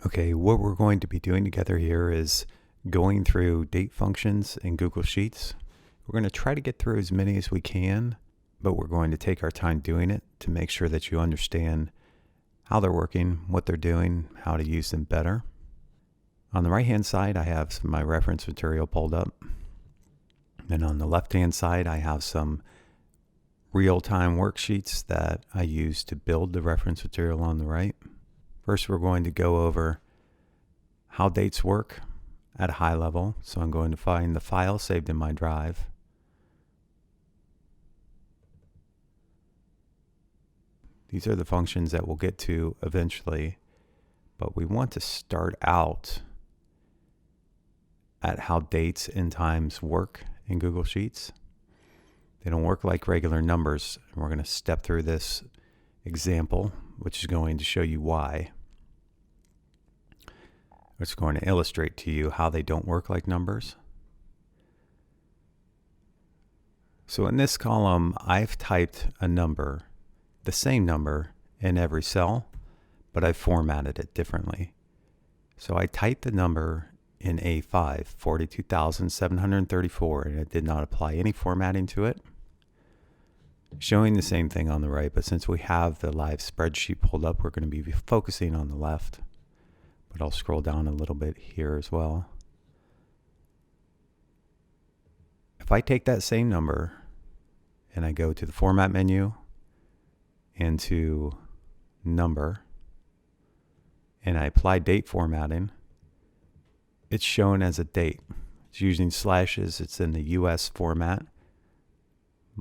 Okay, what we're going to be doing together here is going through date functions in Google Sheets. We're going to try to get through as many as we can, but we're going to take our time doing it to make sure that you understand how they're working, what they're doing, how to use them better. On the right-hand side, I have some of my reference material pulled up. And on the left-hand side, I have some real-time worksheets that I use to build the reference material on the right. First, we're going to go over how dates work at a high level. So I'm going to find the file saved in my drive. These are the functions that we'll get to eventually, but we want to start out at how dates and times work in Google Sheets. They don't work like regular numbers, and we're going to step through this example, which is going to show you why. It's going to illustrate to you how they don't work like numbers. So in this column, I've typed a number, the same number in every cell, but I've formatted it differently. So I typed the number in A5, 42,734, and it did not apply any formatting to it. Showing the same thing on the right, but since we have the live spreadsheet pulled up, we're going to be focusing on the left. But I'll scroll down a little bit here as well. If I take that same number and I go to the format menu and to number and I apply date formatting, it's shown as a date. It's using slashes. It's in the US format,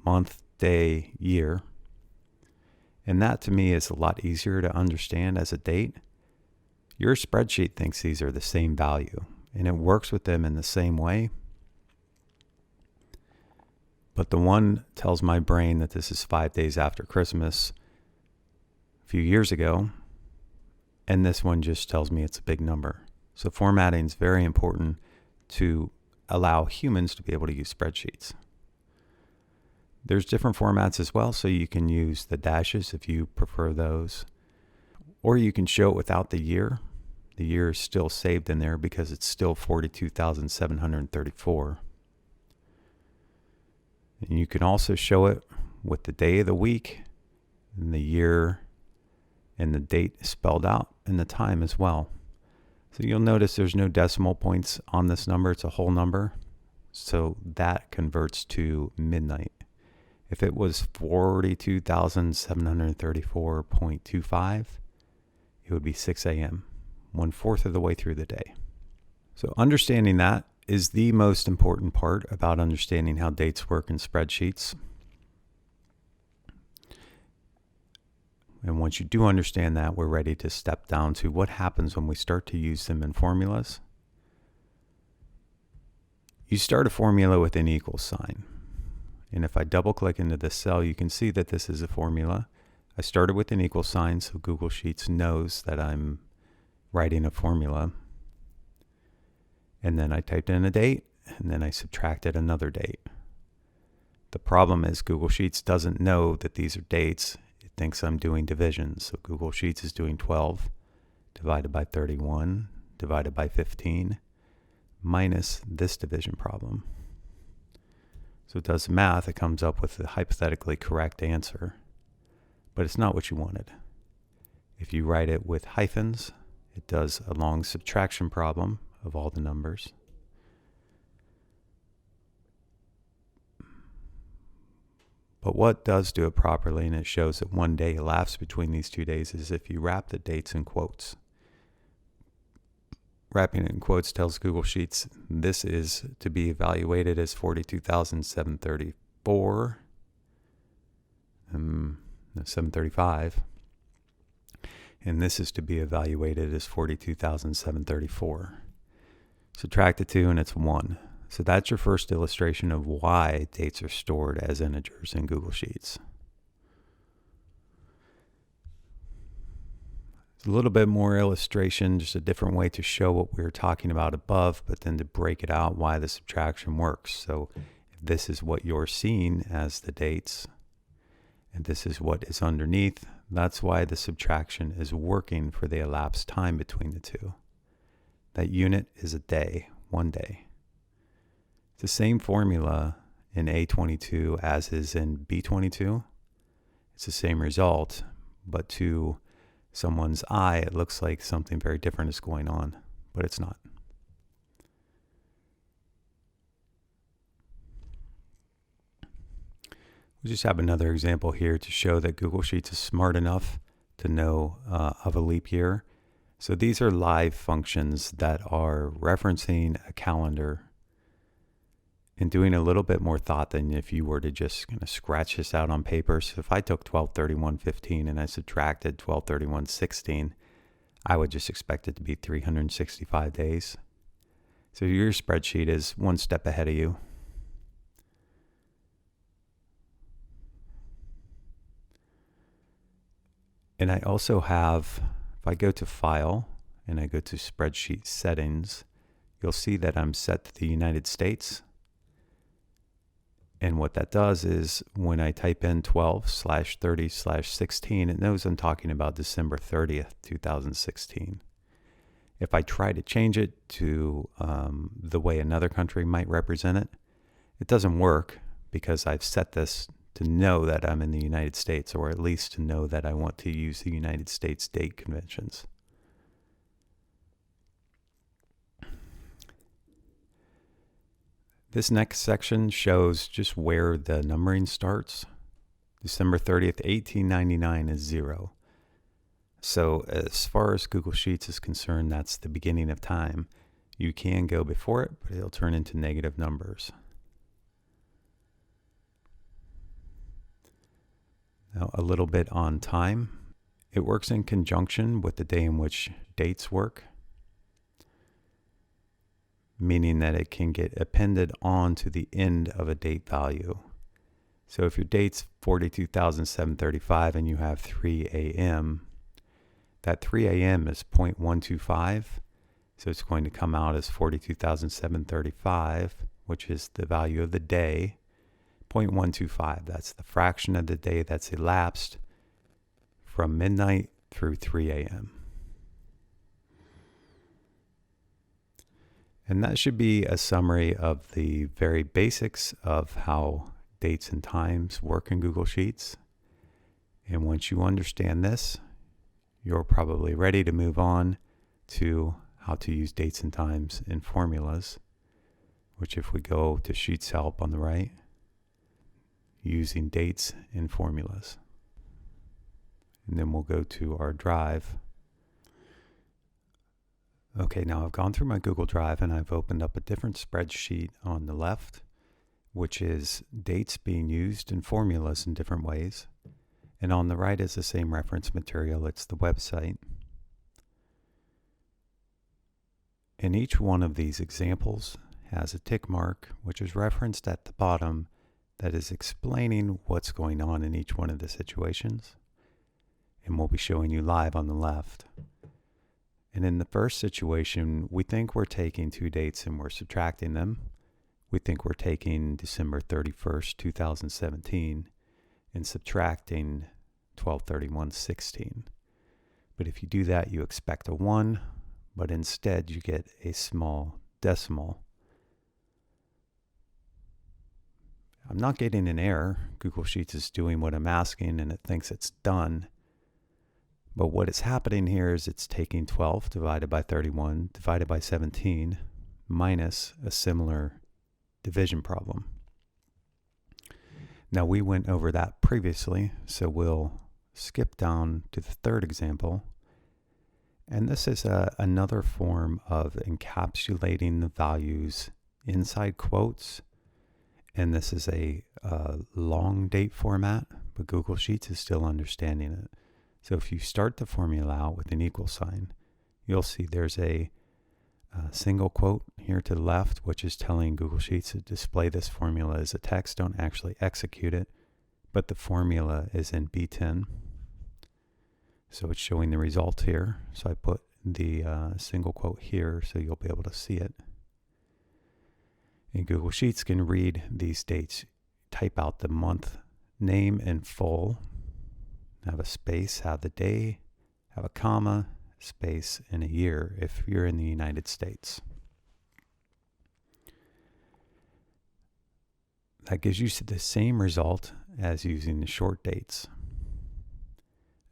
month, day, year. And that to me is a lot easier to understand as a date. Your spreadsheet thinks these are the same value, and it works with them in the same way. But the one tells my brain that this is 5 days after Christmas a few years ago, and this one just tells me it's a big number. So formatting is very important to allow humans to be able to use spreadsheets. There's different formats as well, so you can use the dashes if you prefer those. Or you can show it without the year. The year is still saved in there because it's still 42,734. And you can also show it with the day of the week and the year and the date spelled out and the time as well. So you'll notice there's no decimal points on this number. It's a whole number. So that converts to midnight. If it was 42,734.25, it would be 6 a.m., 1/4 of the way through the day. So understanding that is the most important part about understanding how dates work in spreadsheets. And once you do understand that, we're ready to step down to what happens when we start to use them in formulas. You start a formula with an equal sign. And if I double click into this cell, you can see that this is a formula. I started with an equal sign, so Google Sheets knows that I'm writing a formula. And then I typed in a date, and then I subtracted another date. The problem is Google Sheets doesn't know that these are dates. It thinks I'm doing division. So Google Sheets is doing 12 divided by 31 divided by 15 minus this division problem. So it does math. It comes up with the hypothetically correct answer. But it's not what you wanted. If you write it with hyphens, it does a long subtraction problem of all the numbers. But what does do it properly, and it shows that 1 day elapsed between these 2 days, is if you wrap the dates in quotes. Wrapping it in quotes tells Google Sheets this is to be evaluated as 42,734. 735, and this is to be evaluated as 42,734. Subtract the 2 and it's 1. So that's your first illustration of why dates are stored as integers in Google Sheets. It's a little bit more illustration, just a different way to show what we were talking about above, but then to break it out why the subtraction works. So if this is what you're seeing as the dates, and this is what is underneath, That's why the subtraction is working for the elapsed time between the two. That unit is a day, 1 day. It's the same formula in A22 as is in B22. It's the same result, but to someone's eye, it looks like something very different is going on, but it's not. We just have another example here to show that Google Sheets is smart enough to know of a leap year. So these are live functions that are referencing a calendar and doing a little bit more thought than if you were to just kind of scratch this out on paper. So if I took 12/31/15 and I subtracted 12/31/16, I would just expect it to be 365 days. So your spreadsheet is one step ahead of you. And I also have, if I go to File and I go to Spreadsheet Settings, you'll see that I'm set to the United States. And what that does is when I type in 12/30/16, it knows I'm talking about December 30th, 2016. If I try to change it to the way another country might represent it, it doesn't work because I've set this to know that I'm in the United States, or at least to know that I want to use the United States date conventions. This next section shows just where the numbering starts. December 30th, 1899 is 0. So as far as Google Sheets is concerned, that's the beginning of time. You can go before it, but it'll turn into negative numbers. Now, a little bit on time. It works in conjunction with the day in which dates work, meaning that it can get appended on to the end of a date value. So if your date's 42,735 and you have 3 a.m., that 3 a.m. is 0.125, so it's going to come out as 42,735, which is the value of the day. 0.125, that's the fraction of the day that's elapsed from midnight through 3 a.m. And that should be a summary of the very basics of how dates and times work in Google Sheets. And once you understand this, you're probably ready to move on to how to use dates and times in formulas, which if we go to Sheets Help on the right, using dates in formulas. And then we'll go to our drive. Okay, now I've gone through my Google Drive and I've opened up a different spreadsheet on the left, which is dates being used in formulas in different ways. And on the right is the same reference material. It's the website. And each one of these examples has a tick mark, which is referenced at the bottom, that is explaining what's going on in each one of the situations. And we'll be showing you live on the left. And in the first situation, we think we're taking two dates and we're subtracting them. We think we're taking December 31st, 2017 and subtracting 12/31/16. But if you do that, you expect a 1, but instead you get a small decimal. I'm not getting an error. Google Sheets is doing what I'm asking and it thinks it's done. But what is happening here is it's taking 12 divided by 31 divided by 17 minus a similar division problem. Now we went over that previously, so we'll skip down to the third example. And this is another form of encapsulating the values inside quotes. And this is a long date format, but Google Sheets is still understanding it. So if you start the formula out with an equal sign, you'll see there's a single quote here to the left, which is telling Google Sheets to display this formula as a text. Don't actually execute it, but the formula is in B10. So it's showing the result here. So I put the single quote here so you'll be able to see it. And Google Sheets can read these dates. Type out the month name in full. have a space, have the day, have a comma, space, and a year if you're in the United States. That gives you the same result as using the short dates.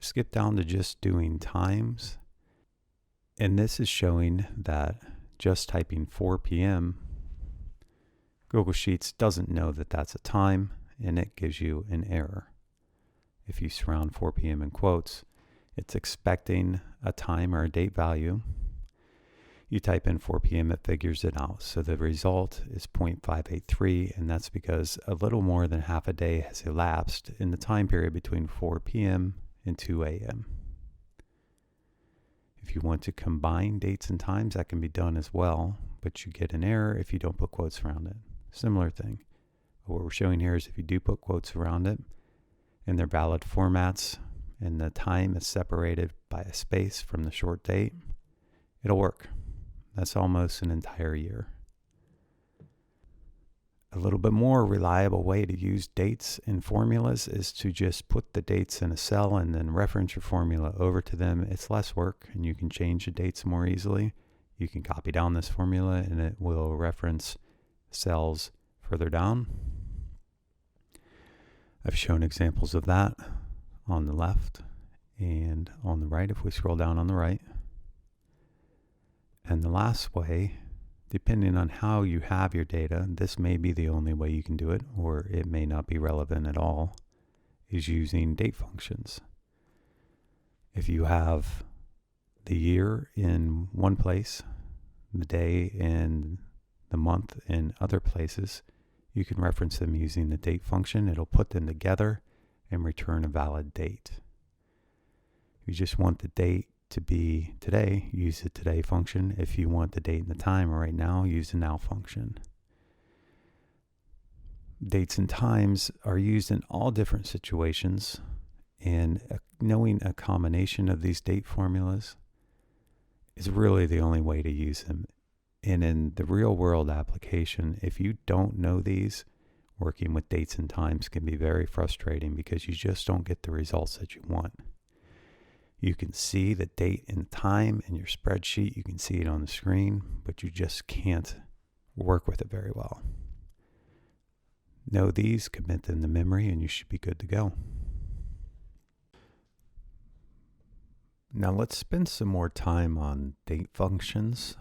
Skip down to just doing times, and this is showing that just typing 4 p.m. Google Sheets doesn't know that that's a time, and it gives you an error. If you surround 4 p.m. in quotes, it's expecting a time or a date value. You type in 4 p.m., it figures it out. So the result is 0.583, and that's because a little more than half a day has elapsed in the time period between 4 p.m. and 2 a.m. If you want to combine dates and times, that can be done as well, but you get an error if you don't put quotes around it. Similar thing. But what we're showing here is if you do put quotes around it, and they're valid formats, and the time is separated by a space from the short date, it'll work. That's almost an entire year. A little bit more reliable way to use dates in formulas is to just put the dates in a cell and then reference your formula over to them. It's less work, and you can change the dates more easily. You can copy down this formula and it will reference cells further down. I've shown examples of that on the left and on the right if we scroll down on the right. And the last way, depending on how you have your data, this may be the only way you can do it, or it may not be relevant at all, is using date functions. If you have the year in one place, the day and the month in other places, you can reference them using the date function. It'll put them together and return a valid date. If you just want the date to be today, use the today function. If you want the date and the time right now, use the now function. Dates and times are used in all different situations, and knowing a combination of these date formulas is really the only way to use them. And in the real world application, if you don't know these, working with dates and times can be very frustrating because you just don't get the results that you want. You can see the date and time in your spreadsheet. You can see it on the screen, but you just can't work with it very well. Know these, commit them to memory, and you should be good to go. Now let's spend some more time on date functions.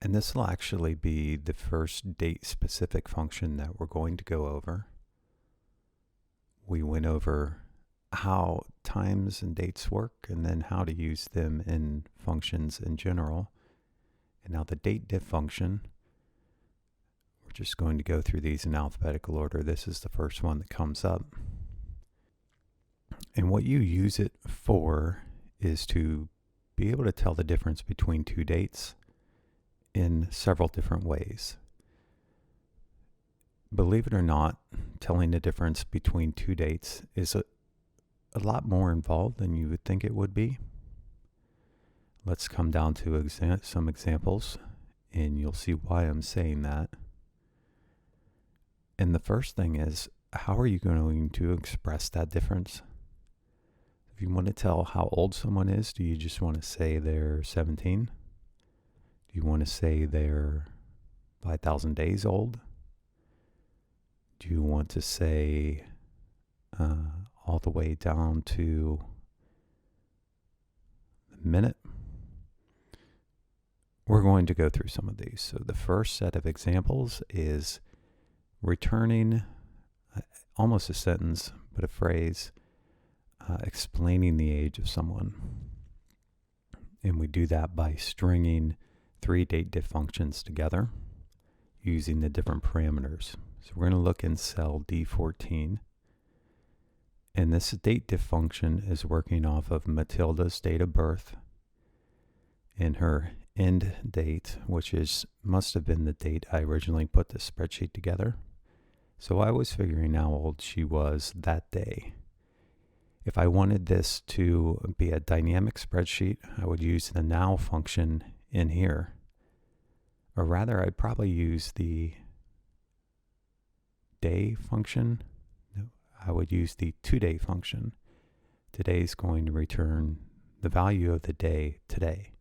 And this will actually be the first date-specific function that we're going to go over. We went over how times and dates work, and then how to use them in functions in general. And now the date div function, we're just going to go through these in alphabetical order. This is the first one that comes up. And what you use it for is to be able to tell the difference between two dates in several different ways. Believe it or not, telling the difference between two dates is a lot more involved than you would think it would be. Let's come down to some examples, and you'll see why I'm saying that. And the first thing is, how are you going to express that difference? If you want to tell how old someone is, do you just want to say they're 17? Do you want to say they're 5,000 days old? Do you want to say all the way down to the minute? We're going to go through some of these. So the first set of examples is returning almost a sentence, but a phrase explaining the age of someone. And we do that by stringing 3 date diff functions together using the different parameters. So we're going to look in cell D14. And this date diff function is working off of Matilda's date of birth and her end date, which must have been the date I originally put the spreadsheet together. So I was figuring how old she was that day. If I wanted this to be a dynamic spreadsheet, I would use the now function in here. Or rather, I'd probably use the day function. I would use the today function. Today is going to return the value of the day today.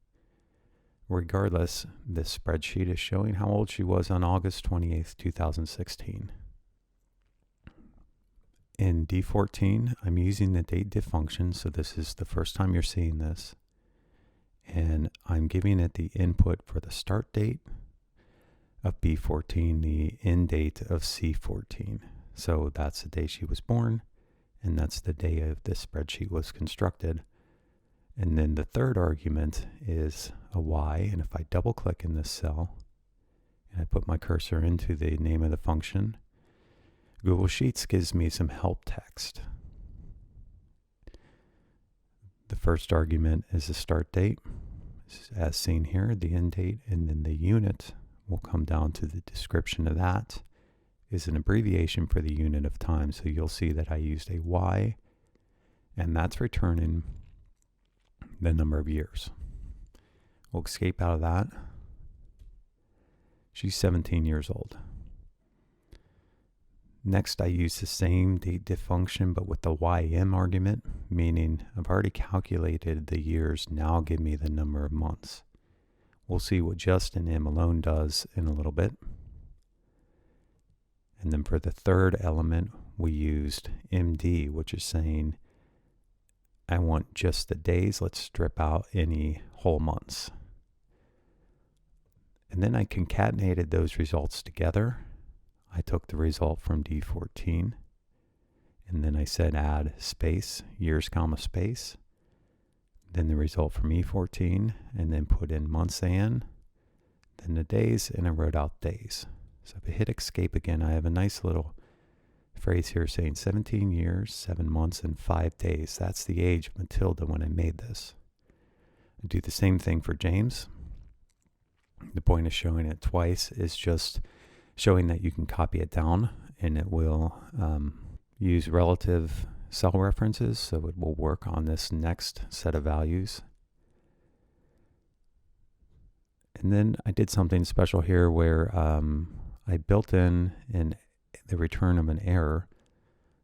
Regardless, this spreadsheet is showing how old she was on August 28th, 2016. In D14, I'm using the date diff function, so this is the first time you're seeing this. And I'm giving it the input for the start date of B14, the end date of C14. So that's the day she was born, and that's the day of this spreadsheet was constructed. And then the third argument is a Y, and if I double click in this cell, and I put my cursor into the name of the function, Google Sheets gives me some help text. The first argument is the start date, as seen here, the end date, and then the unit will come down to the description of that is an abbreviation for the unit of time. So you'll see that I used a Y, and that's returning the number of years. We'll escape out of that. She's 17 years old. Next, I use the same date diff function, but with the ym argument, meaning I've already calculated the years, now give me the number of months. We'll see what just an m alone does in a little bit. And then for the third element, we used md, which is saying I want just the days. Let's strip out any whole months. And then I concatenated those results together. I took the result from D14, and then I said add space, years comma space, then the result from E14, and then put in months and, then the days, and I wrote out days. So if I hit escape again, I have a nice little phrase here saying 17 years, 7 months, and 5 days. That's the age of Matilda when I made this. I do the same thing for James. The point of showing it twice is just showing that you can copy it down, and it will use relative cell references, so it will work on this next set of values. And then I did something special here where I built in the return of an error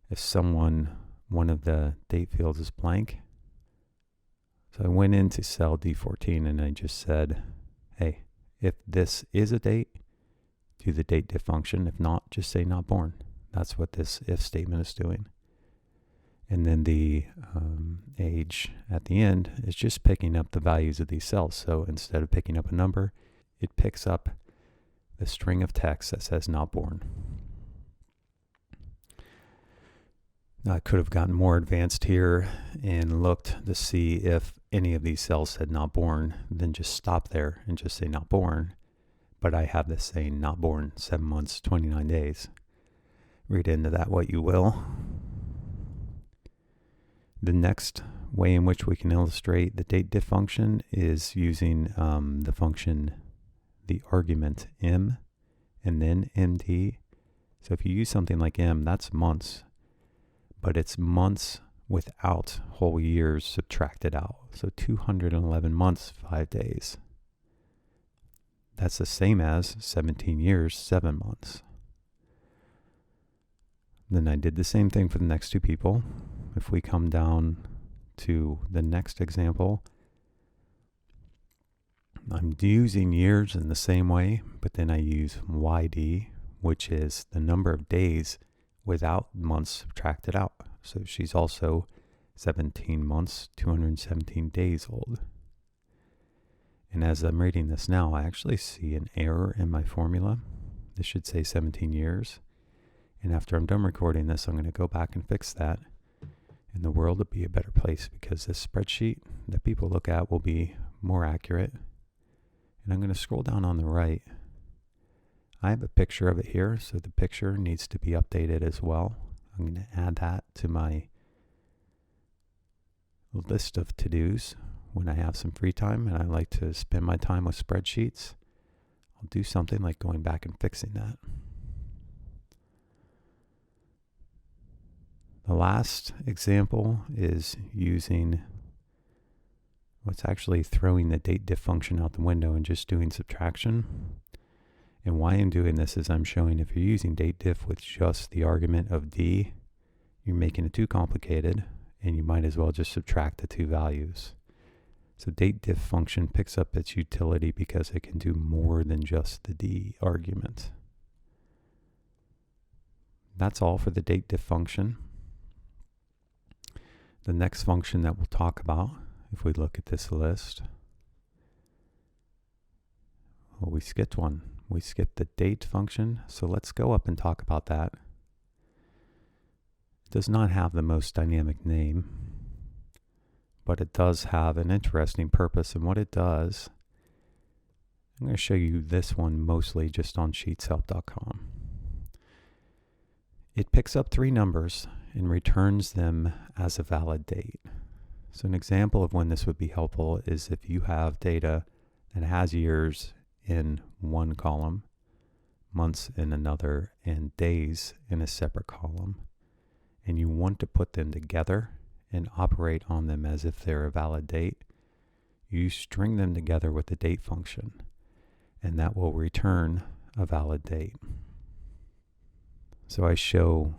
if one of the date fields is blank. So I went into cell D14 and I just said, hey, if this is a date, do the date diff function. If not, just say not born. That's what this if statement is doing. And then the age at the end is just picking up the values of these cells. So instead of picking up a number, it picks up the string of text that says not born. Now, I could have gotten more advanced here and looked to see if any of these cells said not born, then just stop there and just say not born. But I have this saying not born, 7 months, 29 days. Read into that what you will. The next way in which we can illustrate the date diff function is using the function, the argument m, and then md. So if you use something like m, that's months, but it's months without whole years subtracted out. So 211 months, 5 days. That's the same as 17 years, 7 months. Then I did the same thing for the next two people. If we come down to the next example, I'm using years in the same way, but then I use YD, which is the number of days without months subtracted out. So she's also 17 months, 217 days old. And as I'm reading this now, I actually see an error in my formula. This should say 17 years. And after I'm done recording this, I'm going to go back and fix that. And the world will be a better place because this spreadsheet that people look at will be more accurate. And I'm going to scroll down on the right. I have a picture of it here, so the picture needs to be updated as well. I'm going to add that to my list of to-dos when I have some free time and I like to spend my time with spreadsheets. I'll do something like going back and fixing that. The last example is using what's actually throwing the date diff function out the window and just doing subtraction. And why I'm doing this is I'm showing if you're using date diff with just the argument of D, you're making it too complicated, and you might as well just subtract the two values. So date diff function picks up its utility because it can do more than just the D argument. That's all for the date diff function. The next function that we'll talk about, if we look at this list, well, we skipped one. We skipped the date function, so let's go up and talk about that. It does not have the most dynamic name, but it does have an interesting purpose, and what it does, I'm going to show you this one mostly just on sheetshelp.com. It picks up three numbers and returns them as a valid date. So an example of when this would be helpful is if you have data that has years in one column, months in another, and days in a separate column, and you want to put them together and operate on them as if they're a valid date, you string them together with the date function, and that will return a valid date. So I show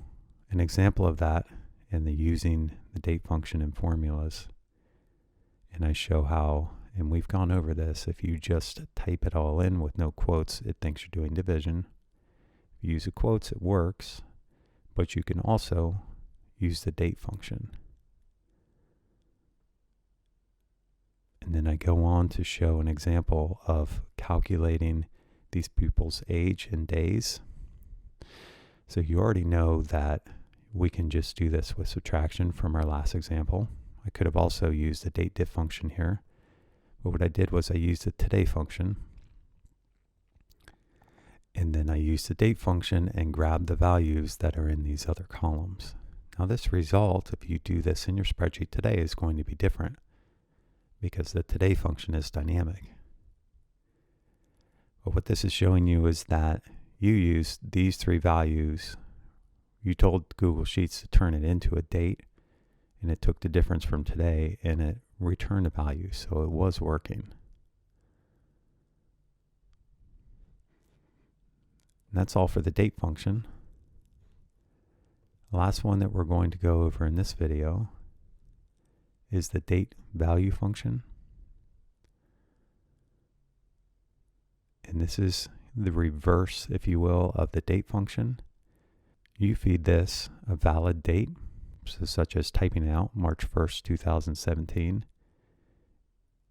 an example of that in the using the date function in formulas, and I show how, and we've gone over this, if you just type it all in with no quotes, it thinks you're doing division. If you use the quotes, it works, but you can also use the date function. And then I go on to show an example of calculating these people's age in days. So you already know that we can just do this with subtraction from our last example. I could have also used the date diff function here, but what I did was I used the today function, and then I used the date function and grabbed the values that are in these other columns. Now this result, if you do this in your spreadsheet today, is going to be different because the today function is dynamic. But what this is showing you is that you used these three values. You told Google Sheets to turn it into a date, and it took the difference from today and it returned a value, so it was working. And that's all for the date function. The last one that we're going to go over in this video is the date value function. And this is the reverse, if you will, of the date function. You feed this a valid date, so such as typing out March 1st, 2017,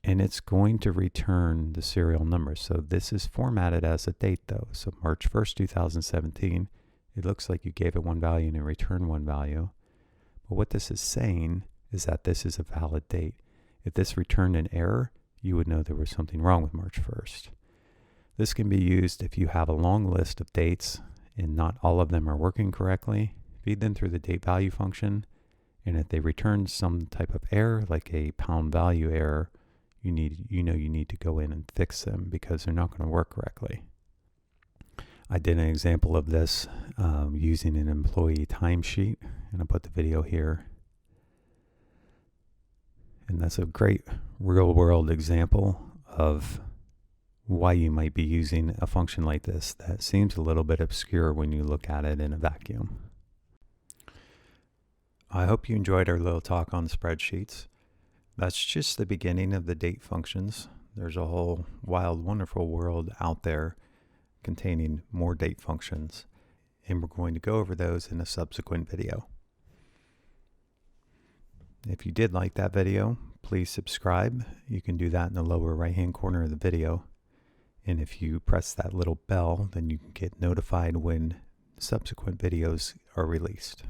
and it's going to return the serial number. So this is formatted as a date though. So March 1st, 2017, it looks like you gave it one value and it returned one value. But what this is saying is that this is a valid date. If this returned an error, you would know there was something wrong with March 1st. This can be used if you have a long list of dates and not all of them are working correctly. Feed them through the date value function, and if they return some type of error, like a pound value error, you need to go in and fix them because they're not going to work correctly. I did an example of this using an employee timesheet, and I put the video here. And that's a great real-world example of why you might be using a function like this that seems a little bit obscure when you look at it in a vacuum. I hope you enjoyed our little talk on spreadsheets. That's just the beginning of the date functions. There's a whole wild, wonderful world out there containing more date functions, and we're going to go over those in a subsequent video. If you did like that video, please subscribe. You can do that in the lower right-hand corner of the video. And if you press that little bell, then you can get notified when subsequent videos are released.